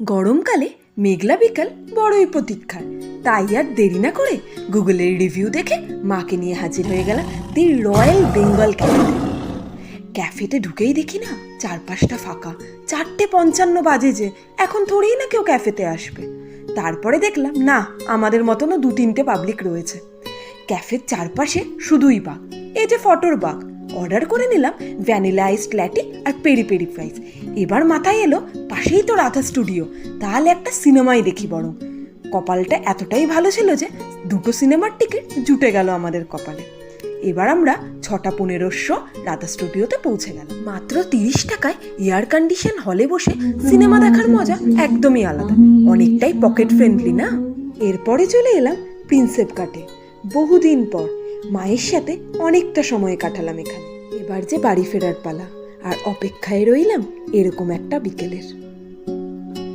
গরমকালে মেঘলা বিকাল বড়ই প্রতীক্ষার, তাই আর দেরি না করে গুগলের রিভিউ দেখে মাকে নিয়ে হাজির হয়ে গেলাম দি রয়্যাল বেঙ্গল ক্যাফেতে। ক্যাফেতে ঢুকেই দেখি না চারপাশটা ফাঁকা, 4:55 বাজে যে, এখন থোড়েই না কেউ ক্যাফেতে আসবে। তারপরে দেখলাম না, আমাদের মতনও 2-3টে পাবলিক রয়েছে। ক্যাফের চারপাশে শুধুই বাঘ, এই যে ফটোর বাঘ। অর্ডার করে নিলাম ভ্যানিলা আইসড ল্যাটি আর পেরি পেরি ফ্রাইস। এবার মাথায় এলো পাশেই তো রাধা স্টুডিও, তাহলে একটা সিনেমাই দেখি বরং। কপালটা এতটাই ভালো ছিল যে 2টো সিনেমার টিকিট জুটে গেল আমাদের কপালে। এবার আমরা 6:15 রাধা স্টুডিওতে পৌঁছে গেলাম। মাত্র 30 টাকায় এয়ার কন্ডিশন হলে বসে সিনেমা দেখার মজা একদমই আলাদা, অনেকটাই পকেট ফ্রেন্ডলি না। এরপরে চলে এলাম প্রিন্সেপ ঘাটে। বহুদিন পর মায়ের সাথে অনেকটা সময় কাটালাম এখানে। এবার যে বাড়ি ফেরার পালা, আর অপেক্ষায় রইলাম এরকম একটা বিকেলের।